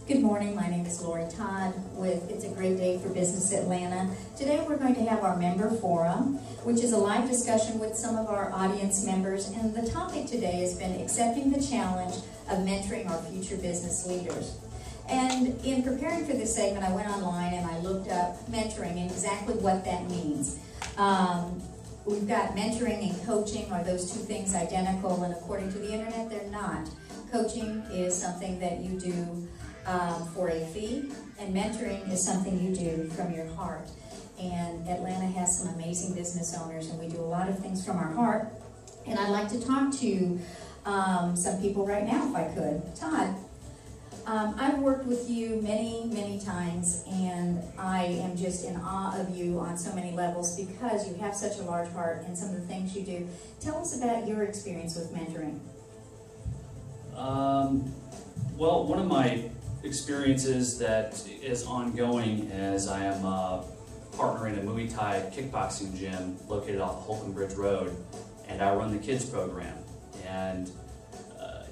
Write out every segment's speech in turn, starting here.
Good morning, my name is Lori Todd with It's a Great Day for Business Atlanta. Today we're going to have our member forum, which is a live discussion with some of our audience members, and the topic today has been accepting the challenge of mentoring our future business leaders. And in preparing for this segment, I went online and I looked up mentoring and exactly what that means. We've got mentoring and coaching. Are those two things identical? And according to the internet, they're not. Coaching is something that you do for a fee, and mentoring is something you do from your heart. And Atlanta has some amazing business owners, and we do a lot of things from our heart. And I'd like to talk to some people right now, if I could. Todd, I've worked with you many times, and I am just in awe of you on so many levels because you have such a large heart and some of the things you do. Tell us about your experience with mentoring. Well, one of my experiences that is ongoing as I am a partner in a Muay Thai kickboxing gym located off Holcomb Bridge Road, and I run the kids program, and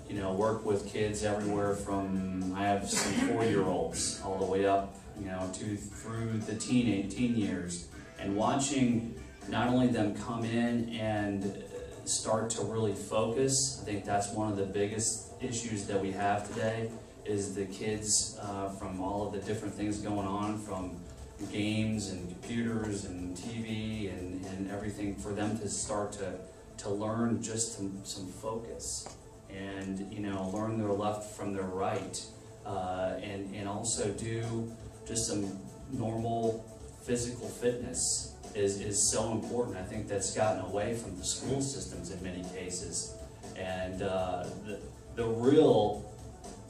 you know, work with kids everywhere from, I have some 4-year-olds all the way up, you know, through the teen years, and watching not only them come in and start to really focus. I think that's one of the biggest issues that we have today, is the kids from all of the different things going on, from games and computers and TV and everything, for them to start to learn just some focus, and, you know, learn their left from their right, and also do just some normal physical fitness is so important. I think that's gotten away from the school systems in many cases, and the real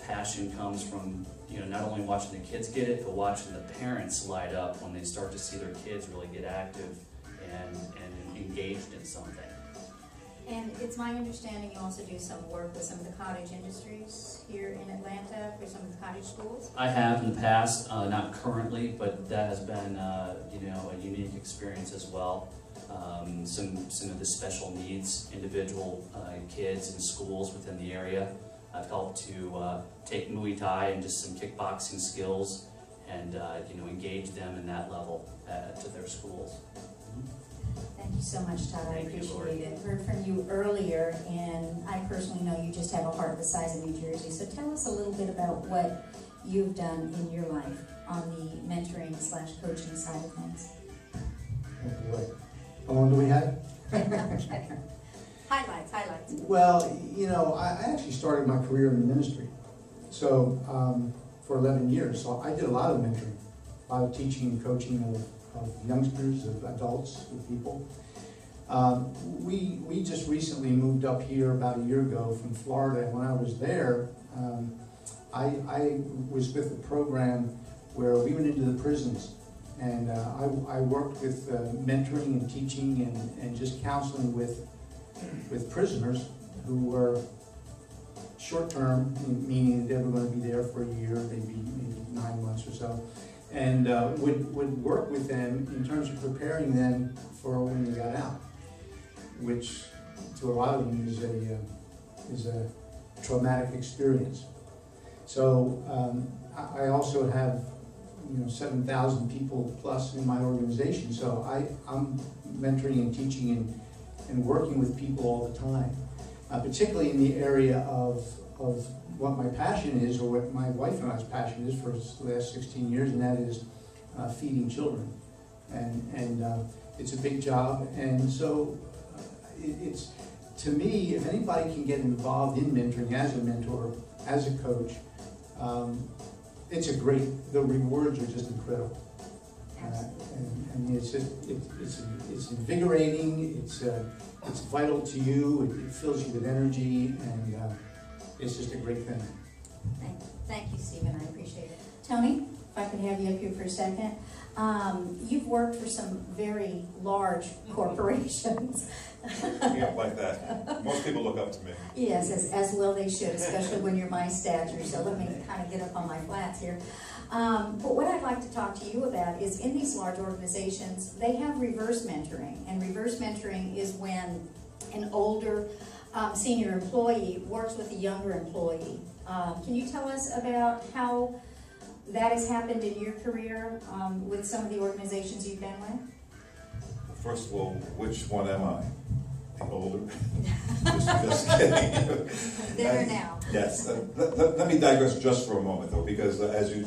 passion comes from, you know, not only watching the kids get it, but watching the parents light up when they start to see their kids really get active and engaged in something. And it's my understanding you also do some work with some of the cottage industries here in Atlanta for some of the cottage schools? I have in the past, not currently, but that has been, you know, a unique experience as well. Some of the special needs individual kids in schools within the area. I've helped to take Muay Thai and just some kickboxing skills and, you know, engage them in that level to their schools. Thank you so much, Todd. I appreciate it. Heard from you earlier, and I personally know you just have a heart the size of New Jersey. So tell us a little bit about what you've done in your life on the mentoring/coaching side of things. Oh boy. How long do we have? Highlights. Well, you know, I actually started my career in the ministry. So, for 11 years. So I did a lot of mentoring, a lot of teaching and coaching of youngsters, of adults, of people. We just recently moved up here about a year ago from Florida. When I was there, I was with a program where we went into the prisons, and I worked with mentoring and teaching and just counseling with prisoners who were short-term, meaning they were going to be there for a year, maybe 9 months or so, and would work with them in terms of preparing them for when they got out, which to a lot of them is a traumatic experience. So I also have, you know, 7,000 people plus in my organization, so I'm mentoring and teaching and working with people all the time, particularly in the area of what my passion is, or what my wife and I's passion is for the last 16 years, and that is feeding children. And it's a big job, and so it's, to me, if anybody can get involved in mentoring as a mentor, as a coach, it's a great, the rewards are just incredible. And it's just, it's invigorating, it's vital to you, it fills you with energy, and it's just a great thing. Thank you, Stephen. I appreciate it. Tony, if I could have you up here for a second. You've worked for some very large corporations. Yeah, like that. Most people look up to me. Yes, as well they should, especially when you're my stature. So let me kind of get up on my flats here. But what I'd like to talk to you about is, in these large organizations, they have reverse mentoring. And reverse mentoring is when an older senior employee works with a younger employee. Can you tell us about how that has happened in your career with some of the organizations you've been with? First of all, which one am I? The older? just kidding. There now. Yes. Let me digress just for a moment, though, because as you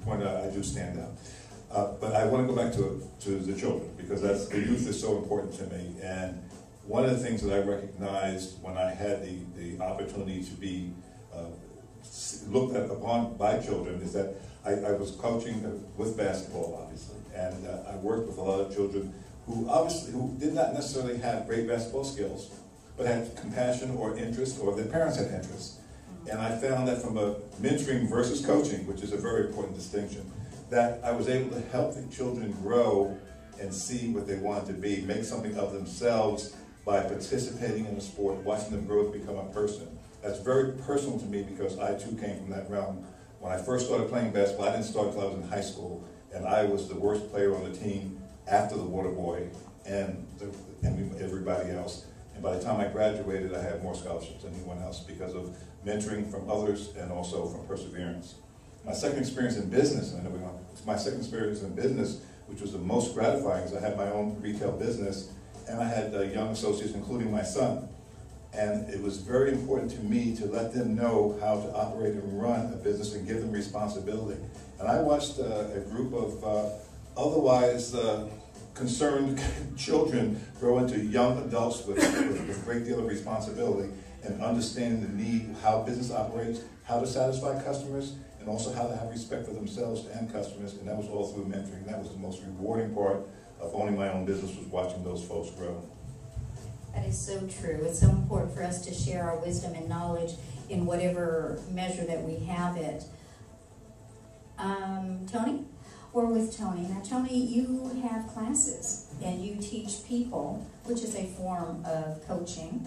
pointed out, I do stand out. But I want to go back to the children, because the youth is so important to me. And one of the things that I recognized when I had the opportunity to be looked at upon by children is that I was coaching with basketball, obviously, and I worked with a lot of children who did not necessarily have great basketball skills, but had compassion or interest, or their parents had interest. And I found that from a mentoring versus coaching, which is a very important distinction, that I was able to help the children grow and see what they wanted to be, make something of themselves by participating in the sport, watching them grow to become a person. That's very personal to me because I too came from that realm. When I first started playing basketball, I didn't start until I was in high school, and I was the worst player on the team after the water boy and everybody else. And by the time I graduated, I had more scholarships than anyone else because of mentoring from others and also from perseverance. My second experience in business, which was the most gratifying, is I had my own retail business, and I had young associates, including my son. And it was very important to me to let them know how to operate and run a business and give them responsibility. And I watched a group of otherwise concerned children grow into young adults with a great deal of responsibility and understanding the need, how business operates, how to satisfy customers, and also how to have respect for themselves and customers. And that was all through mentoring. That was the most rewarding part of owning my own business, was watching those folks grow. That is so true. It's so important for us to share our wisdom and knowledge in whatever measure that we have it. Tony? We're with Tony. Now, Tony, you have classes and you teach people, which is a form of coaching,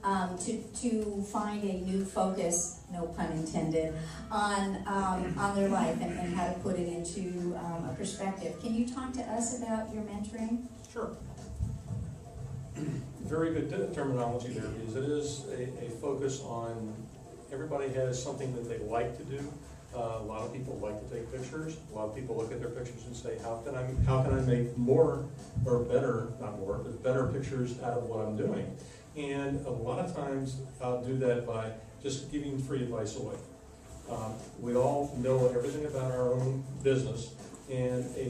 to find a new focus, no pun intended, on their life and how to put it into a perspective. Can you talk to us about your mentoring? Sure. Very good terminology there, because it is a focus on, everybody has something that they like to do. A lot of people like to take pictures. A lot of people look at their pictures and say, how can I make more or better, not more, but better pictures out of what I'm doing? And a lot of times I'll do that by just giving free advice away. We all know everything about our own business, and a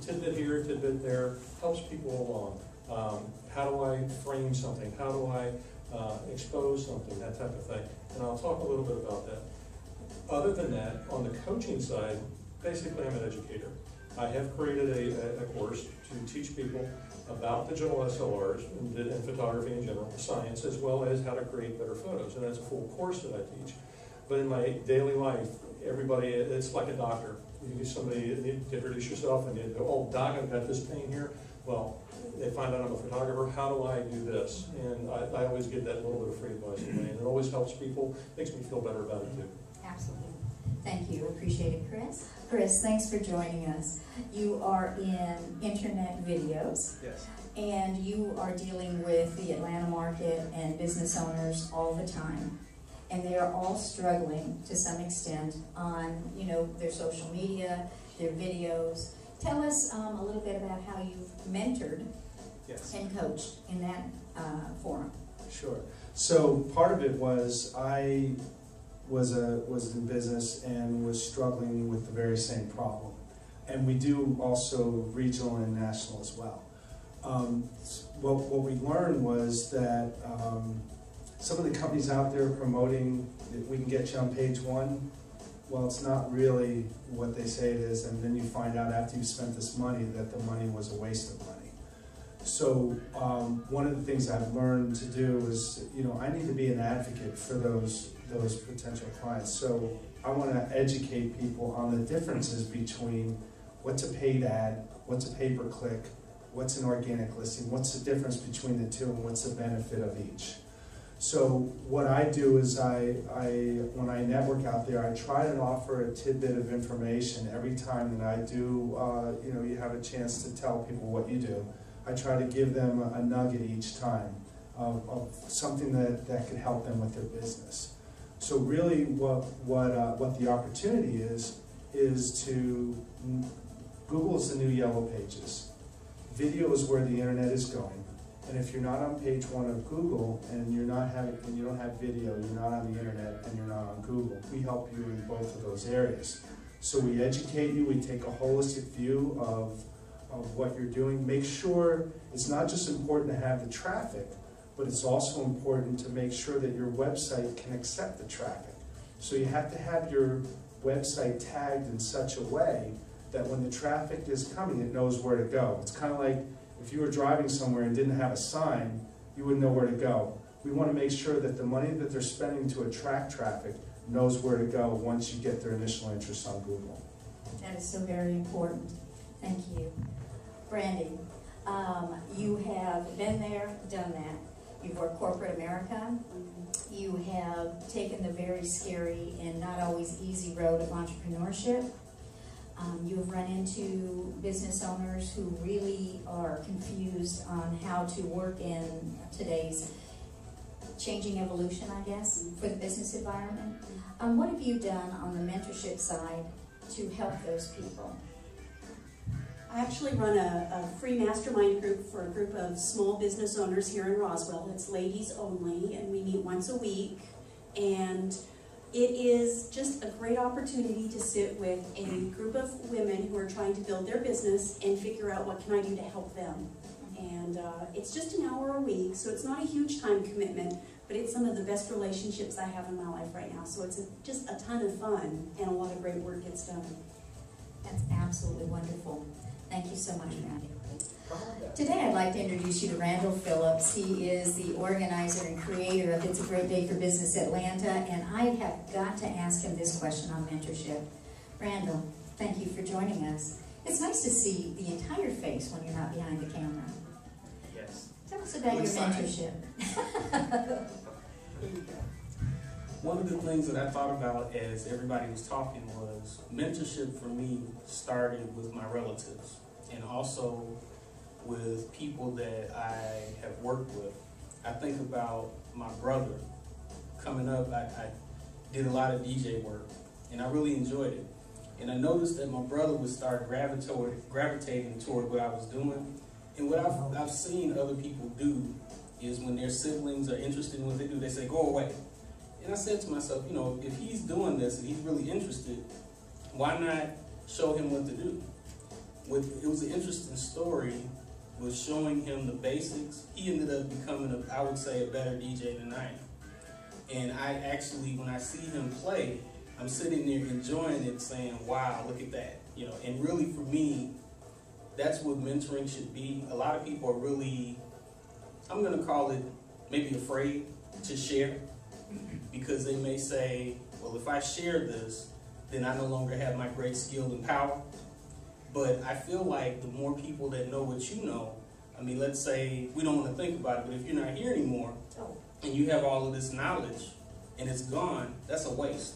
tidbit here, tidbit there helps people along. How do I frame something? How do I expose something? That type of thing. And I'll talk a little bit about that. Other than that, on the coaching side, basically I'm an educator. I have created a course to teach people about digital SLRs and photography in general, science, as well as how to create better photos. And that's a full course that I teach. But in my daily life, everybody, it's like a doctor. You get somebody, you introduce yourself and you go, oh, doc, I've got this pain here. Well, they find out I'm a photographer, how do I do this? And I always give that little bit of free advice away, and it always helps people, makes me feel better about it too. Absolutely. Thank you. Appreciate it, Chris. Chris, thanks for joining us. You are in internet videos. Yes. And you are dealing with the Atlanta market and business owners all the time. And they are all struggling to some extent on, their social media, their videos. Tell us a little bit about how you've mentored and coached in that forum. Sure. So part of it was I was in business and was struggling with the very same problem. And we do also regional and national as well. What we learned was that some of the companies out there promoting that we can get you on page one, well, it's not really what they say it is, and then you find out after you've spent this money that the money was a waste of money. So one of the things I've learned to do is, I need to be an advocate for those potential clients. So I want to educate people on the differences between what's a paid ad, what's a pay-per-click, what's an organic listing, what's the difference between the two, and what's the benefit of each. So what I do is when I network out there, I try to offer a tidbit of information every time that I do, you have a chance to tell people what you do. I try to give them a nugget each time of something that could help them with their business. So really what the opportunity is is Google is the new Yellow Pages. Video is where the internet is going. And if you're not on page 1 of Google and you don't have video, you're not on the internet and you're not on Google, we help you in both of those areas. So we educate you, we take a holistic view of what you're doing. Make sure it's not just important to have the traffic, but it's also important to make sure that your website can accept the traffic. So you have to have your website tagged in such a way that when the traffic is coming, it knows where to go. It's kind of like if you were driving somewhere and didn't have a sign, you wouldn't know where to go. We want to make sure that the money that they're spending to attract traffic knows where to go once you get their initial interest on Google. That is so very important. Thank you. Brandy, you have been there, done that. You've worked corporate America. You have taken the very scary and not always easy road of entrepreneurship. You have run into business owners who really are confused on how to work in today's changing evolution, I guess, for the business environment. What have you done on the mentorship side to help those people? I actually run a free mastermind group for a group of small business owners here in Roswell. It's ladies only, and we meet once a week. And it is just a great opportunity to sit with a group of women who are trying to build their business and figure out what can I do to help them. And it's just an hour a week, so it's not a huge time commitment, but it's some of the best relationships I have in my life right now. So it's just a ton of fun, and a lot of great work gets done. That's absolutely wonderful. Thank you so much, Randy. Today I'd like to introduce you to Randall Phillips. He is the organizer and creator of It's a Great Day for Business Atlanta, and I have got to ask him this question on mentorship. Randall, thank you for joining us. It's nice to see the entire face when you're not behind the camera. Yes. Tell us about your mentorship. One of the things that I thought about as everybody was talking was mentorship for me started with my relatives and also with people that I have worked with. I think about my brother. Coming up, I did a lot of DJ work and I really enjoyed it. And I noticed that my brother would start gravitating toward what I was doing. And what I've seen other people do is when their siblings are interested in what they do, they say, go away. And I said to myself, you know, if he's doing this and he's really interested, why not show him what to do? It was an interesting story, was showing him the basics. He ended up becoming, I would say, a better DJ than I am. And I actually, when I see him play, I'm sitting there enjoying it, saying, wow, look at that. You know, and really for me, that's what mentoring should be. A lot of people are really, I'm gonna call it maybe afraid to share, because they may say, well, if I share this, then I no longer have my great skill and power. But I feel like the more people that know what you know, I mean, let's say, we don't want to think about it, but if you're not here anymore, and you have all of this knowledge, and it's gone, that's a waste.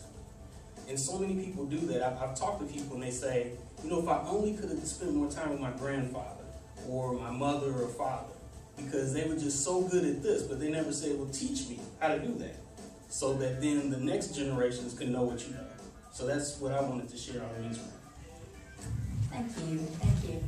And so many people do that. I've talked to people and they say, you know, if I only could have spent more time with my grandfather, or my mother or father, because they were just so good at this, but they never said, well, teach me how to do that, so that then the next generations can know what you know. So that's what I wanted to share on mentoring. Thank you. Thank you.